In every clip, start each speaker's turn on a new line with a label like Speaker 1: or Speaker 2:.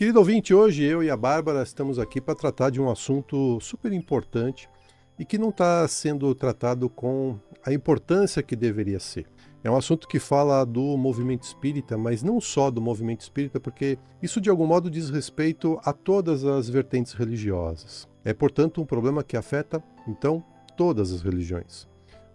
Speaker 1: Querido ouvinte, hoje eu e a Bárbara estamos aqui para tratar de um assunto super importante e que não está sendo tratado com a importância que deveria ser. É um assunto que fala do movimento espírita, mas não só do movimento espírita, porque isso de algum modo diz respeito a todas as vertentes religiosas. É, portanto, um problema que afeta, então, todas as religiões.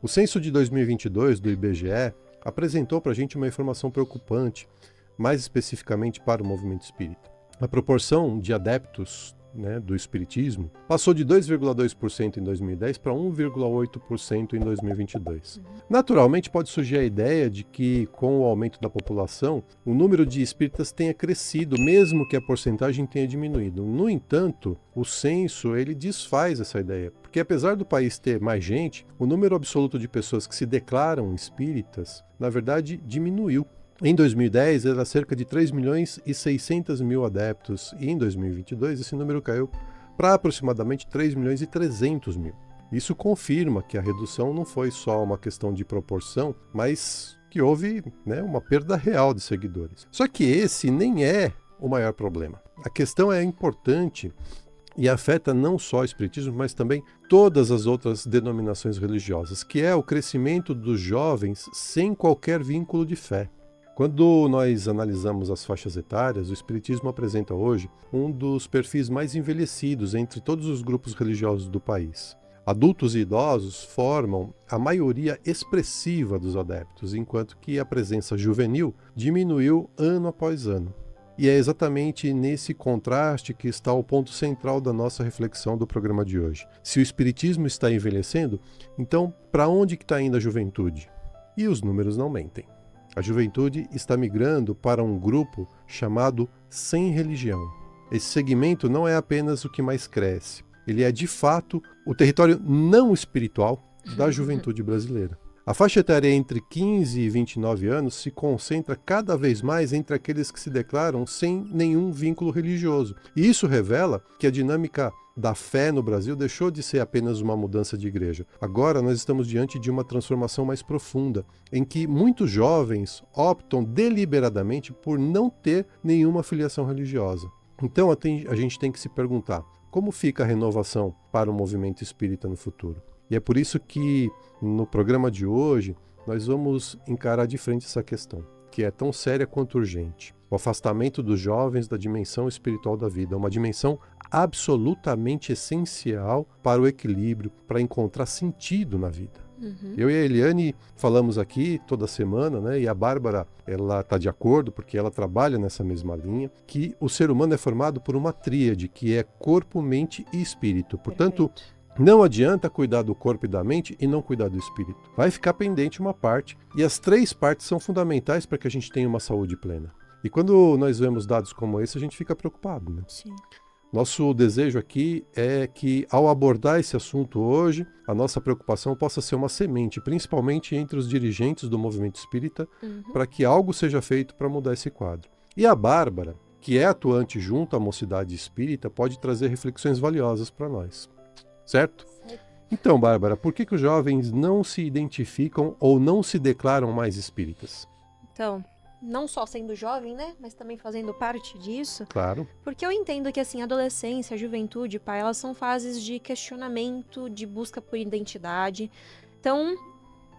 Speaker 1: O censo de 2022 do IBGE apresentou para a gente uma informação preocupante, mais especificamente para o movimento espírita. A proporção de adeptos do espiritismo passou de 2,2% em 2010 para 1,8% em 2022. Naturalmente, pode surgir a ideia de que, com o aumento da população, o número de espíritas tenha crescido, mesmo que a porcentagem tenha diminuído. No entanto, o censo ele desfaz essa ideia, porque apesar do país ter mais gente, o número absoluto de pessoas que se declaram espíritas, na verdade, diminuiu. Em 2010, era cerca de 3 milhões e 600 mil adeptos, e em 2022 esse número caiu para aproximadamente 3 milhões e 300 mil. Isso confirma que a redução não foi só uma questão de proporção, mas que houve uma perda real de seguidores. Só que esse nem é o maior problema. A questão é importante e afeta não só o espiritismo, mas também todas as outras denominações religiosas, que é o crescimento dos jovens sem qualquer vínculo de fé. Quando nós analisamos as faixas etárias, o Espiritismo apresenta hoje um dos perfis mais envelhecidos entre todos os grupos religiosos do país. Adultos e idosos formam a maioria expressiva dos adeptos, enquanto que a presença juvenil diminuiu ano após ano. E é exatamente nesse contraste que está o ponto central da nossa reflexão do programa de hoje. Se o Espiritismo está envelhecendo, então para onde está indo a juventude? E os números não mentem. A juventude está migrando para um grupo chamado sem religião. Esse segmento não é apenas o que mais cresce, ele é de fato o território não espiritual da juventude brasileira. A faixa etária entre 15 e 29 anos se concentra cada vez mais entre aqueles que se declaram sem nenhum vínculo religioso. E isso revela que a dinâmica da fé no Brasil deixou de ser apenas uma mudança de igreja. Agora nós estamos diante de uma transformação mais profunda, em que muitos jovens optam deliberadamente por não ter nenhuma filiação religiosa. Então a gente tem que se perguntar, como fica a renovação para o movimento espírita no futuro? E é por isso que no programa de hoje nós vamos encarar de frente essa questão, que é tão séria quanto urgente. O afastamento dos jovens da dimensão espiritual da vida, uma dimensão absolutamente essencial para o equilíbrio, para encontrar sentido na vida. Eu e a Eliane falamos aqui toda semana, e a Bárbara ela está de acordo, porque ela trabalha nessa mesma linha, que o ser humano é formado por uma tríade, que é corpo, mente e espírito. Portanto, não adianta cuidar do corpo e da mente e não cuidar do espírito. Vai ficar pendente uma parte, e as três partes são fundamentais para que a gente tenha uma saúde plena. E quando nós vemos dados como esse, a gente fica preocupado, né?
Speaker 2: Sim.
Speaker 1: Nosso desejo aqui é que, ao abordar esse assunto hoje, a nossa preocupação possa ser uma semente, principalmente entre os dirigentes do movimento espírita, para que algo seja feito para mudar esse quadro. E a Bárbara, que é atuante junto à mocidade espírita, pode trazer reflexões valiosas para nós. Certo? Então, Bárbara, por que os jovens não se identificam ou não se declaram mais espíritas?
Speaker 2: Então, não só sendo jovem, mas também fazendo parte disso.
Speaker 1: Claro.
Speaker 2: Porque eu entendo que, assim, a adolescência, a juventude, pai, elas são fases de questionamento, de busca por identidade. Então,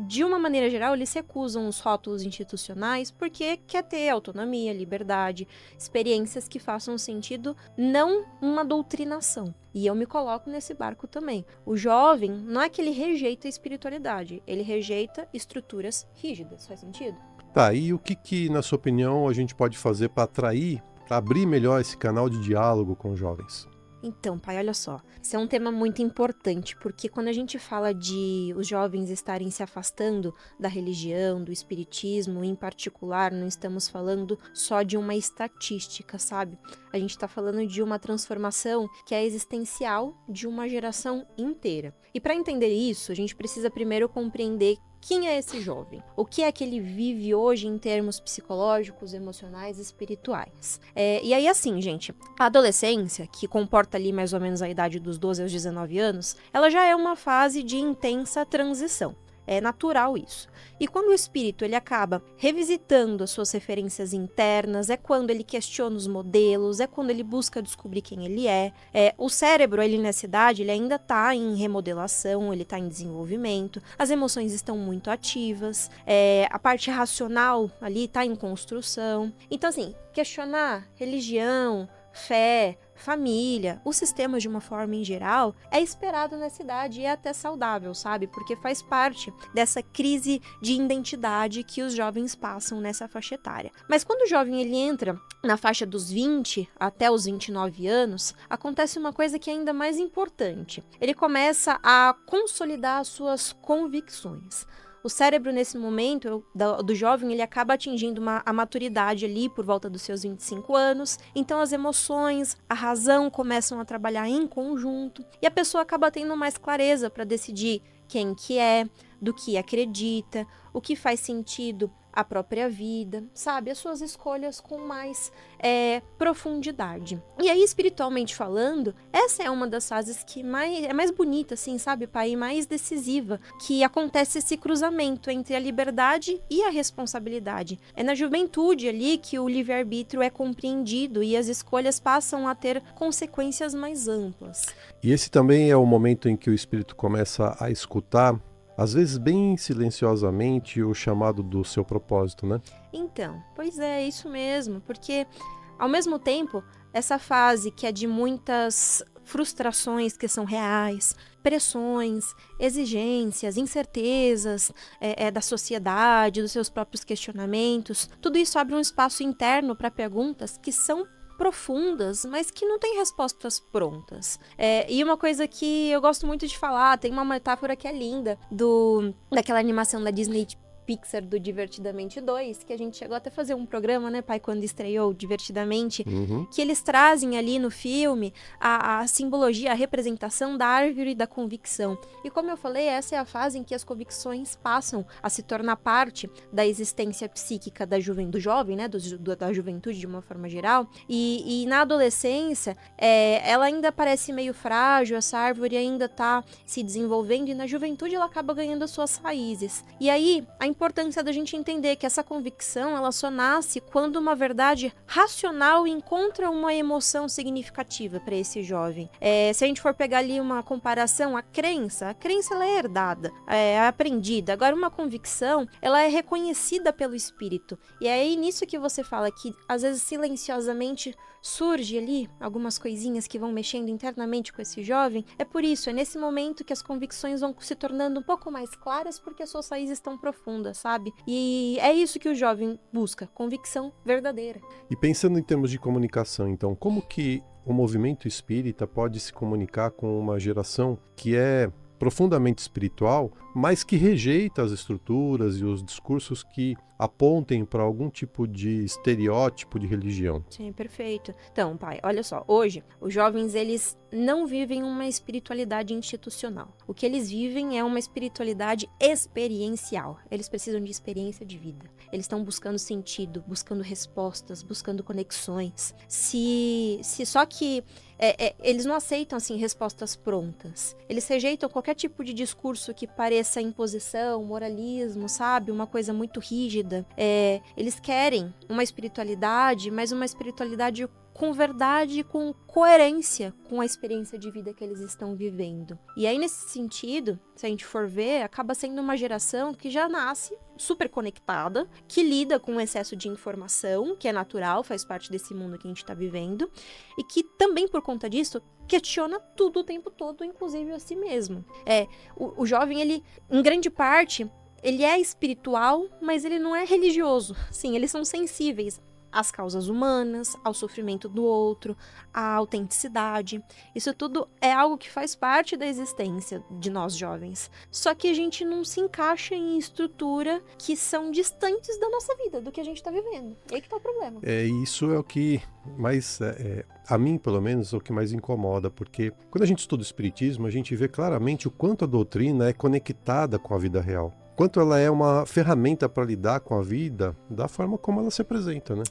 Speaker 2: de uma maneira geral, eles recusam os rótulos institucionais porque quer ter autonomia, liberdade, experiências que façam sentido, não uma doutrinação. E eu me coloco nesse barco também. O jovem, não é que ele rejeita a espiritualidade, ele rejeita estruturas rígidas. Faz sentido?
Speaker 1: Tá, e o que, na sua opinião, a gente pode fazer para atrair, para abrir melhor esse canal de diálogo com os jovens?
Speaker 2: Então, pai, olha só, esse é um tema muito importante, porque quando a gente fala de os jovens estarem se afastando da religião, do espiritismo, em particular, não estamos falando só de uma estatística, sabe? A gente está falando de uma transformação que é existencial de uma geração inteira. E para entender isso, a gente precisa primeiro compreender quem é esse jovem? O que é que ele vive hoje em termos psicológicos, emocionais e espirituais? E aí, assim, gente, a adolescência, que comporta ali mais ou menos a idade dos 12 aos 19 anos, ela já é uma fase de intensa transição. É natural isso. E quando o espírito ele acaba revisitando as suas referências internas, é quando ele questiona os modelos, é quando ele busca descobrir quem ele é. O cérebro, ele nessa idade, ele ainda está em remodelação, ele está em desenvolvimento, as emoções estão muito ativas, a parte racional ali está em construção. Então, assim, questionar religião, fé, família, o sistema de uma forma em geral, é esperado nessa idade e é até saudável, sabe? Porque faz parte dessa crise de identidade que os jovens passam nessa faixa etária. Mas quando o jovem ele entra na faixa dos 20 até os 29 anos, acontece uma coisa que é ainda mais importante. Ele começa a consolidar as suas convicções. O cérebro, nesse momento, do jovem, ele acaba atingindo a maturidade ali por volta dos seus 25 anos. Então, as emoções, a razão começam a trabalhar em conjunto. E a pessoa acaba tendo mais clareza para decidir quem que é, do que acredita, o que faz sentido a própria vida, sabe? As suas escolhas com mais profundidade. E aí, espiritualmente falando, essa é uma das fases que é mais bonita, assim, sabe, pai? E mais decisiva, que acontece esse cruzamento entre a liberdade e a responsabilidade. É na juventude ali que o livre-arbítrio é compreendido e as escolhas passam a ter consequências mais amplas.
Speaker 1: E esse também é o momento em que o espírito começa a escutar, às vezes bem silenciosamente, o chamado do seu propósito, né?
Speaker 2: Então, pois é isso mesmo, porque ao mesmo tempo, essa fase que é de muitas frustrações que são reais, pressões, exigências, incertezas da sociedade, dos seus próprios questionamentos, tudo isso abre um espaço interno para perguntas que são profundas, mas que não têm respostas prontas. E uma coisa que eu gosto muito de falar, tem uma metáfora que é linda, daquela animação da Disney Pixar do Divertidamente 2, que a gente chegou até a fazer um programa, né, pai, quando estreou Divertidamente, que eles trazem ali no filme a simbologia, a representação da árvore da convicção. E como eu falei, essa é a fase em que as convicções passam a se tornar parte da existência psíquica do jovem, né, da juventude de uma forma geral. E na adolescência, ela ainda parece meio frágil, essa árvore ainda está se desenvolvendo, e na juventude ela acaba ganhando as suas raízes. E aí, a importância da gente entender que essa convicção, ela só nasce quando uma verdade racional encontra uma emoção significativa para esse jovem. Se a gente for pegar ali uma comparação, a crença ela é herdada, é aprendida. Agora, uma convicção, ela é reconhecida pelo espírito. E é aí nisso que você fala que, às vezes, silenciosamente surge ali algumas coisinhas que vão mexendo internamente com esse jovem. É por isso, é nesse momento que as convicções vão se tornando um pouco mais claras, porque as suas raízes estão profundas, sabe? E é isso que o jovem busca, convicção verdadeira.
Speaker 1: E pensando em termos de comunicação, então, como que o movimento espírita pode se comunicar com uma geração que é profundamente espiritual, mas que rejeita as estruturas e os discursos que apontem para algum tipo de estereótipo de religião?
Speaker 2: Sim, perfeito. Então, pai, olha só, hoje os jovens eles não vivem uma espiritualidade institucional. O que eles vivem é uma espiritualidade experiencial. Eles precisam de experiência de vida. Eles estão buscando sentido, buscando respostas, buscando conexões. Só que eles não aceitam assim respostas prontas. Eles rejeitam qualquer tipo de discurso que pareça imposição, moralismo, sabe? Uma coisa muito rígida. Eles querem uma espiritualidade, mas uma espiritualidade com verdade e com coerência com a experiência de vida que eles estão vivendo. E aí, nesse sentido, se a gente for ver, acaba sendo uma geração que já nasce super conectada, que lida com o excesso de informação, que é natural, faz parte desse mundo que a gente está vivendo, e que também, por conta disso, questiona tudo o tempo todo, inclusive a si mesmo. O jovem, ele, em grande parte, ele é espiritual, mas ele não é religioso. Sim, eles são sensíveis às causas humanas, ao sofrimento do outro, à autenticidade. Isso tudo é algo que faz parte da existência de nós jovens. Só que a gente não se encaixa em estrutura que são distantes da nossa vida, do que a gente está vivendo. É aí que tá o problema.
Speaker 1: Isso é o que mais, a mim pelo menos, é o que mais incomoda, porque quando a gente estuda o espiritismo, a gente vê claramente o quanto a doutrina é conectada com a vida real. Quanto ela é uma ferramenta para lidar com a vida da forma como ela se apresenta, né?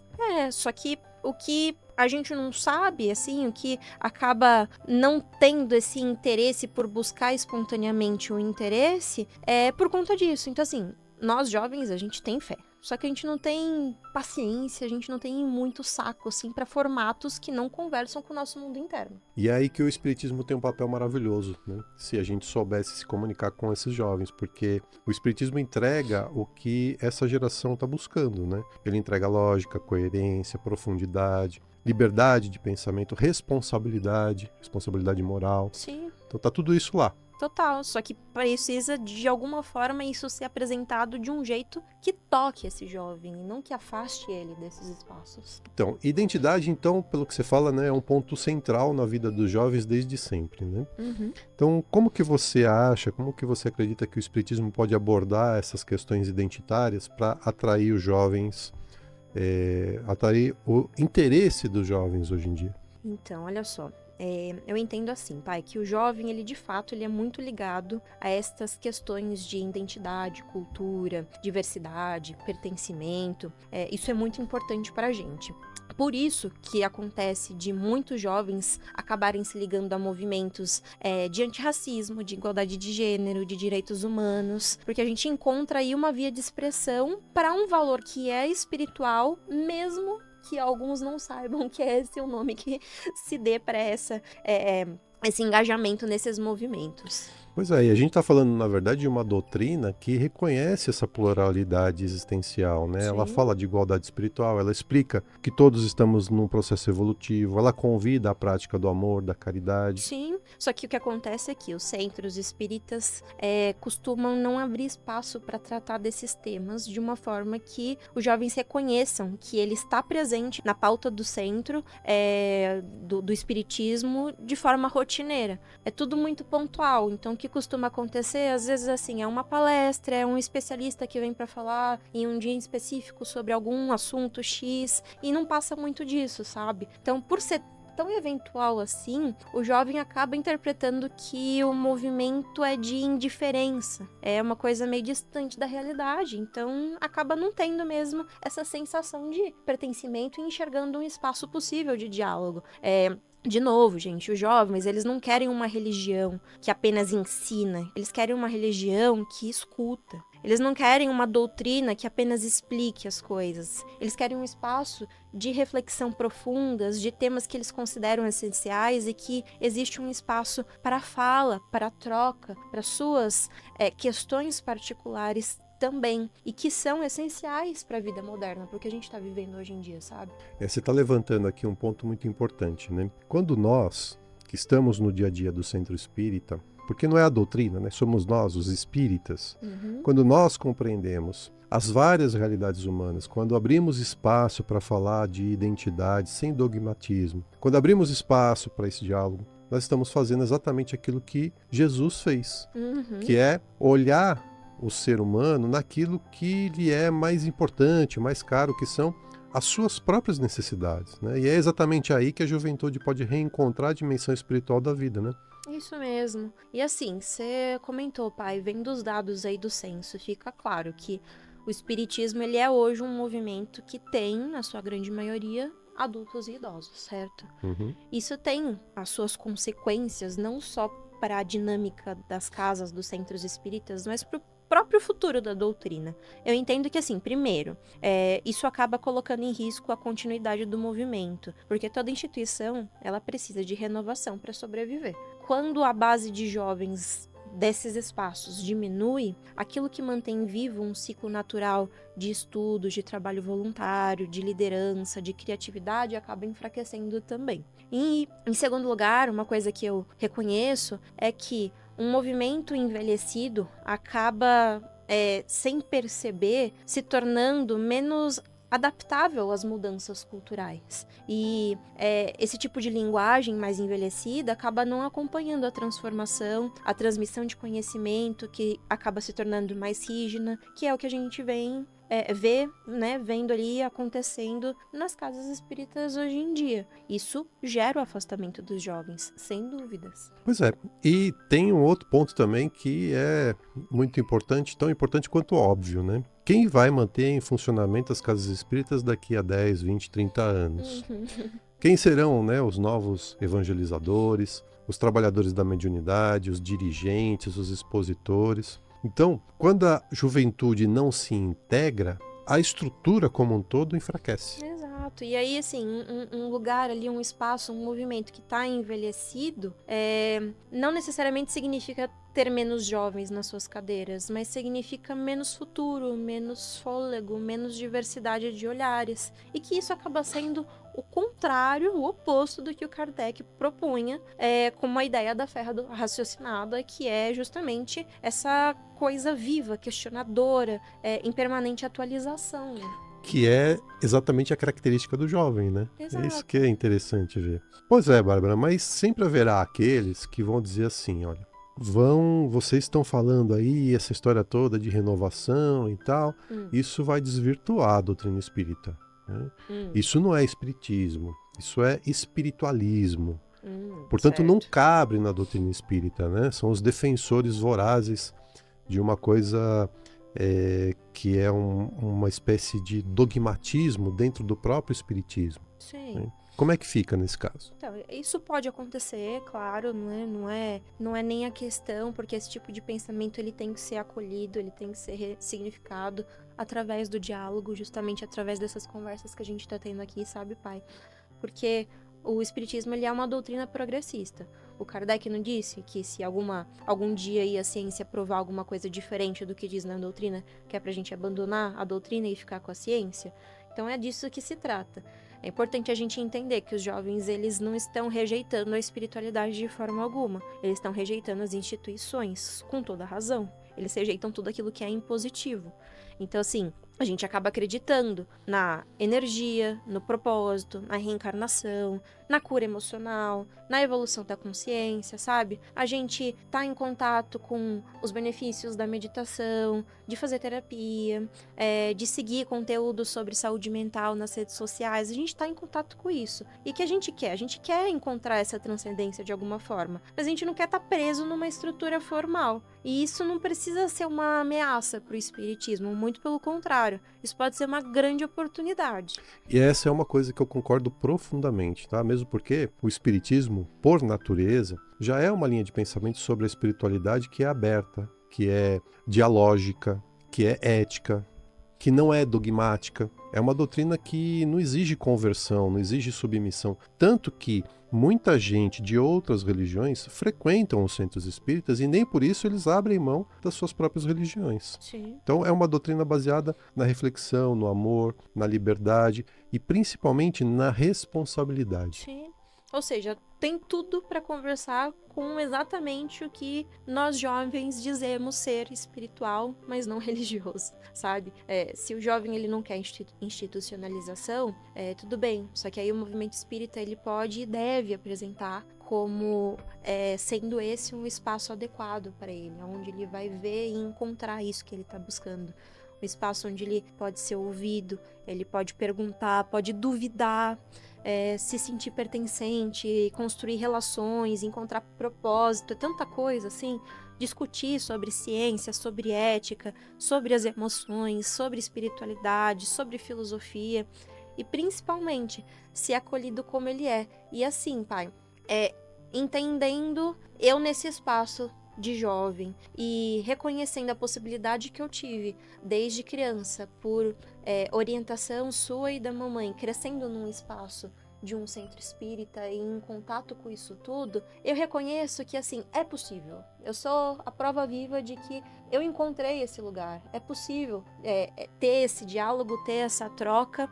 Speaker 2: Só que O que a gente não sabe, assim, o que acaba não tendo esse interesse por buscar espontaneamente o interesse é por conta disso. Então, assim, nós jovens, a gente tem fé. Só que a gente não tem paciência, a gente não tem muito saco, assim, para formatos que não conversam com o nosso mundo interno.
Speaker 1: E é aí que o Espiritismo tem um papel maravilhoso, né? Se a gente soubesse se comunicar com esses jovens, porque o Espiritismo entrega o que essa geração está buscando, né? Ele entrega lógica, coerência, profundidade, liberdade de pensamento, responsabilidade moral.
Speaker 2: Sim.
Speaker 1: Então tá tudo isso lá.
Speaker 2: Total, só que precisa de alguma forma isso ser apresentado de um jeito que toque esse jovem e não que afaste ele desses espaços.
Speaker 1: Então, identidade, então, pelo que você fala, né, é um ponto central na vida dos jovens desde sempre, né?
Speaker 2: Uhum.
Speaker 1: Então, como que você acha, como que você acredita que o Espiritismo pode abordar essas questões identitárias para atrair os jovens, atrair o interesse dos jovens hoje em dia?
Speaker 2: Então, olha só. Eu entendo assim, pai, que o jovem, ele de fato, ele é muito ligado a estas questões de identidade, cultura, diversidade, pertencimento. Isso é muito importante para a gente. Por isso que acontece de muitos jovens acabarem se ligando a movimentos de antirracismo, de igualdade de gênero, de direitos humanos, porque a gente encontra aí uma via de expressão para um valor que é espiritual, mesmo que alguns não saibam que é esse o nome que se dê para esse engajamento nesses movimentos.
Speaker 1: Pois é, e a gente está falando, na verdade, de uma doutrina que reconhece essa pluralidade existencial, né?
Speaker 2: Sim.
Speaker 1: Ela fala de igualdade espiritual, ela explica que todos estamos num processo evolutivo, ela convida à prática do amor, da caridade.
Speaker 2: Sim, só que o que acontece é que os centros espíritas costumam não abrir espaço para tratar desses temas de uma forma que os jovens reconheçam que ele está presente na pauta do centro do espiritismo de forma rotineira. É tudo muito pontual, então o que costuma acontecer, às vezes assim, é uma palestra, é um especialista que vem para falar em um dia específico sobre algum assunto X e não passa muito disso, sabe? Então, por ser tão eventual assim, o jovem acaba interpretando que o movimento é de indiferença, é uma coisa meio distante da realidade, então acaba não tendo mesmo essa sensação de pertencimento e enxergando um espaço possível de diálogo. De novo, gente, os jovens, eles não querem uma religião que apenas ensina, eles querem uma religião que escuta. Eles não querem uma doutrina que apenas explique as coisas. Eles querem um espaço de reflexão profundas, de temas que eles consideram essenciais e que existe um espaço para a fala, para a troca, para suas questões particulares também, e que são essenciais para a vida moderna, para o que a gente está vivendo hoje em dia, sabe?
Speaker 1: Você está levantando aqui um ponto muito importante, né? Quando nós, que estamos no dia a dia do Centro Espírita, porque não é a doutrina, né? Somos nós, os espíritas, quando nós compreendemos as várias realidades humanas, quando abrimos espaço para falar de identidade sem dogmatismo, quando abrimos espaço para esse diálogo, nós estamos fazendo exatamente aquilo que Jesus fez, que é olhar o ser humano naquilo que lhe é mais importante, mais caro, que são as suas próprias necessidades, né? E é exatamente aí que a juventude pode reencontrar a dimensão espiritual da vida, né?
Speaker 2: Isso mesmo. E assim, você comentou, pai, vendo os dados aí do censo, fica claro que o espiritismo, ele é hoje um movimento que tem, na sua grande maioria, adultos e idosos, certo? Isso tem as suas consequências, não só para a dinâmica das casas, dos centros espíritas, mas para o próprio futuro da doutrina. Eu entendo que, assim, primeiro, isso acaba colocando em risco a continuidade do movimento, porque toda instituição, ela precisa de renovação para sobreviver. Quando a base de jovens desses espaços diminui, aquilo que mantém vivo um ciclo natural de estudos, de trabalho voluntário, de liderança, de criatividade, acaba enfraquecendo também. E, em segundo lugar, uma coisa que eu reconheço é que um movimento envelhecido acaba, sem perceber, se tornando menos adaptável às mudanças culturais. E esse tipo de linguagem mais envelhecida acaba não acompanhando a transformação, a transmissão de conhecimento, que acaba se tornando mais rígida, que é o que a gente vem vê, né, vendo ali acontecendo nas casas espíritas hoje em dia. Isso gera o afastamento dos jovens, sem dúvidas.
Speaker 1: Pois é, e tem um outro ponto também que é muito importante, tão importante quanto óbvio, né? Quem vai manter em funcionamento as casas espíritas daqui a 10, 20, 30 anos? Quem serão, né, os novos evangelizadores, os trabalhadores da mediunidade, os dirigentes, os expositores? Então, quando a juventude não se integra, a estrutura como um todo enfraquece.
Speaker 2: Exato. E aí, assim, um lugar ali, um espaço, um movimento que está envelhecido, não necessariamente significa ter menos jovens nas suas cadeiras, mas significa menos futuro, menos fôlego, menos diversidade de olhares. E que isso acaba sendo o contrário, o oposto do que o Kardec propunha como a ideia da fé raciocinada, que é justamente essa coisa viva, questionadora, em permanente atualização.
Speaker 1: Que é exatamente a característica do jovem, né?
Speaker 2: Exato.
Speaker 1: É isso que é interessante ver. Pois é, Bárbara, mas sempre haverá aqueles que vão dizer assim, olha, vocês estão falando aí essa história toda de renovação e tal, isso vai desvirtuar a doutrina espírita. Né? Isso não é espiritismo, isso é espiritualismo. Portanto,
Speaker 2: certo.
Speaker 1: não cabe na doutrina espírita, né? São os defensores vorazes de uma coisa que é uma espécie de dogmatismo dentro do próprio espiritismo.
Speaker 2: Sim.
Speaker 1: Né? Como é que fica nesse caso?
Speaker 2: Então, isso pode acontecer, claro, não é nem a questão, porque esse tipo de pensamento ele tem que ser acolhido, ele tem que ser ressignificado através do diálogo, justamente através dessas conversas que a gente está tendo aqui, sabe, pai? Porque o espiritismo ele é uma doutrina progressista. O Kardec não disse que se algum dia aí a ciência provar alguma coisa diferente do que diz na doutrina, que é pra gente abandonar a doutrina e ficar com a ciência? Então é disso que se trata. É importante a gente entender que os jovens, eles não estão rejeitando a espiritualidade de forma alguma. Eles estão rejeitando as instituições, com toda razão. Eles rejeitam tudo aquilo que é impositivo. Então, assim, a gente acaba acreditando na energia, no propósito, na reencarnação, na cura emocional, na evolução da consciência, sabe? A gente tá em contato com os benefícios da meditação, de fazer terapia, de seguir conteúdo sobre saúde mental nas redes sociais. A gente tá em contato com isso. E o que a gente quer? A gente quer encontrar essa transcendência de alguma forma, mas a gente não quer estar preso numa estrutura formal. E isso não precisa ser uma ameaça pro espiritismo, muito pelo contrário. Isso pode ser uma grande oportunidade.
Speaker 1: E essa é uma coisa que eu concordo profundamente, tá? Mesmo porque o espiritismo, por natureza, já é uma linha de pensamento sobre a espiritualidade que é aberta, que é dialógica, que é ética, que não é dogmática. É uma doutrina que não exige conversão, não exige submissão. Tanto que muita gente de outras religiões frequentam os centros espíritas e nem por isso eles abrem mão das suas próprias religiões.
Speaker 2: Sim.
Speaker 1: Então é uma doutrina baseada na reflexão, no amor, na liberdade e principalmente na responsabilidade.
Speaker 2: Sim. Ou seja, tem tudo para conversar com exatamente o que nós jovens dizemos ser espiritual, mas não religioso, sabe? Se o jovem ele não quer institucionalização, tudo bem. Só que aí o movimento espírita ele pode e deve apresentar como sendo esse um espaço adequado para ele, onde ele vai ver e encontrar isso que ele está buscando. Um espaço onde ele pode ser ouvido, ele pode perguntar, pode duvidar, se sentir pertencente, construir relações, encontrar propósito, é tanta coisa assim. Discutir sobre ciência, sobre ética, sobre as emoções, sobre espiritualidade, sobre filosofia e principalmente ser acolhido como ele é. E assim, pai, entendendo eu nesse espaço de jovem e reconhecendo a possibilidade que eu tive desde criança por orientação sua e da mamãe, crescendo num espaço de um centro espírita e em contato com isso tudo, eu reconheço que assim, é possível. Eu sou a prova viva de que eu encontrei esse lugar. É possível ter esse diálogo, ter essa troca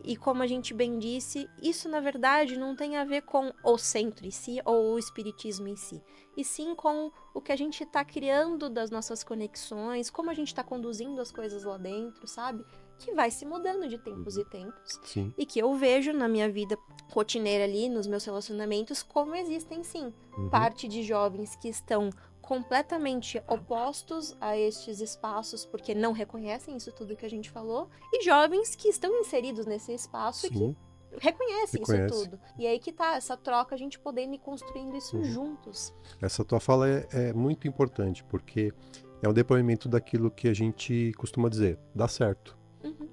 Speaker 2: e como a gente bem disse, isso na verdade não tem a ver com o centro em si ou o espiritismo em si, e sim com o que a gente está criando das nossas conexões, como a gente está conduzindo as coisas lá dentro, sabe? que vai se mudando de tempos e tempos.
Speaker 1: Sim.
Speaker 2: E que eu vejo na minha vida rotineira ali, nos meus relacionamentos, como existem sim parte de jovens que estão completamente opostos a estes espaços, porque não reconhecem isso tudo que a gente falou, e jovens que estão inseridos nesse espaço e que reconhecem isso tudo. E aí que tá, essa troca, a gente podendo ir construindo isso juntos.
Speaker 1: Essa tua fala é muito importante, porque é um depoimento daquilo que a gente costuma dizer, dá certo.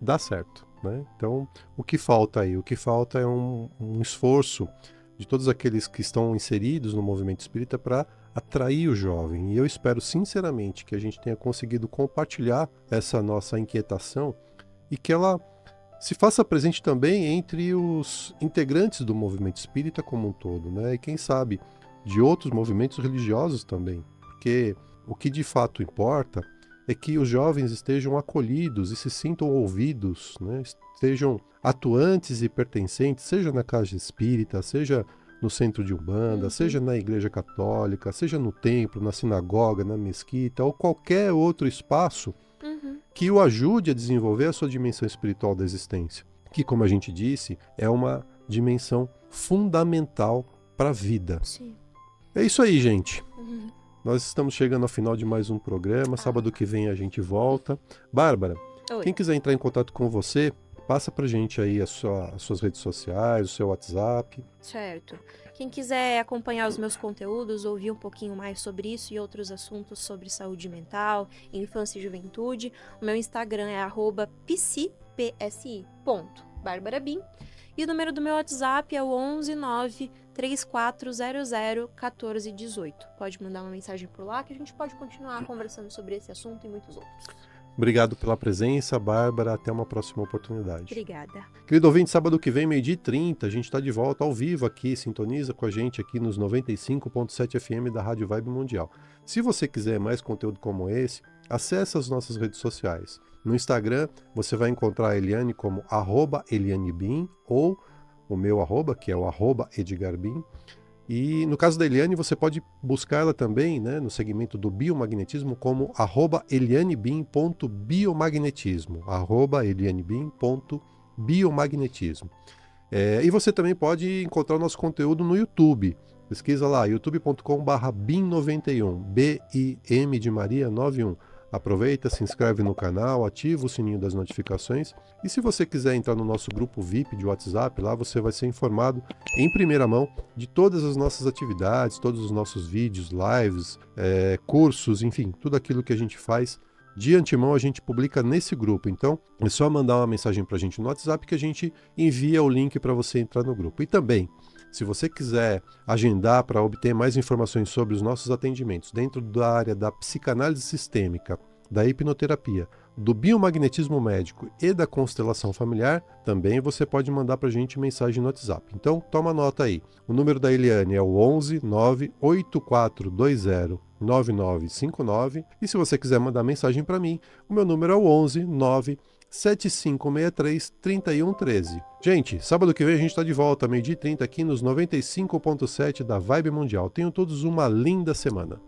Speaker 1: Dá certo, né? Então, o que falta aí? O que falta é um esforço de todos aqueles que estão inseridos no movimento espírita para atrair o jovem. E eu espero sinceramente que a gente tenha conseguido compartilhar essa nossa inquietação e que ela se faça presente também entre os integrantes do movimento espírita como um todo, né? E quem sabe de outros movimentos religiosos também, porque o que de fato importa é que os jovens estejam acolhidos e se sintam ouvidos, né? Estejam atuantes e pertencentes, seja na casa espírita, seja no centro de Umbanda, seja na igreja católica, seja no templo, na sinagoga, na mesquita ou qualquer outro espaço que o ajude a desenvolver a sua dimensão espiritual da existência, que, como a gente disse, é uma dimensão fundamental para a vida.
Speaker 2: Sim.
Speaker 1: É isso aí, gente. Nós estamos chegando ao final de mais um programa. Sábado que vem a gente volta. Bárbara, quem quiser entrar em contato com você, passa pra gente aí as suas redes sociais, o seu WhatsApp.
Speaker 2: Certo. Quem quiser acompanhar os meus conteúdos, ouvir um pouquinho mais sobre isso e outros assuntos sobre saúde mental, infância e juventude, o meu Instagram é @psi.barbarabim. E o número do meu WhatsApp é o 11934001418. Pode mandar uma mensagem por lá que a gente pode continuar conversando sobre esse assunto e muitos outros.
Speaker 1: Obrigado pela presença, Bárbara. Até uma próxima oportunidade.
Speaker 2: Obrigada.
Speaker 1: Querido ouvinte, sábado que vem, 12h30, a gente está de volta ao vivo aqui. Sintoniza com a gente aqui nos 95.7 FM da Rádio Vibe Mundial. Se você quiser mais conteúdo como esse, acesse as nossas redes sociais. No Instagram, você vai encontrar a Eliane como @ElianeBim ou o meu arroba, que é o @EdgarBim. E no caso da Eliane, você pode buscar ela também, né, no segmento do biomagnetismo como @elianebim.biomagnetismo, @elianebim.biomagnetismo. E você também pode encontrar o nosso conteúdo no YouTube. Pesquisa lá, youtube.com/bim91, BIM de Maria 91. Aproveita, se inscreve no canal, ativa o sininho das notificações e se você quiser entrar no nosso grupo VIP de WhatsApp, lá você vai ser informado em primeira mão de todas as nossas atividades, todos os nossos vídeos, lives, cursos, enfim, tudo aquilo que a gente faz. De antemão a gente publica nesse grupo, então é só mandar uma mensagem para a gente no WhatsApp que a gente envia o link para você entrar no grupo. E também, se você quiser agendar para obter mais informações sobre os nossos atendimentos dentro da área da psicanálise sistêmica, da hipnoterapia, do biomagnetismo médico e da constelação familiar, também você pode mandar para a gente mensagem no WhatsApp. Então, toma nota aí. O número da Eliane é o 11 98420 9959 e se você quiser mandar mensagem para mim, o meu número é o 11 97563 3113. Gente, sábado que vem a gente está de volta, 12h30 aqui nos 95.7 da Vibe Mundial. Tenham todos uma linda semana.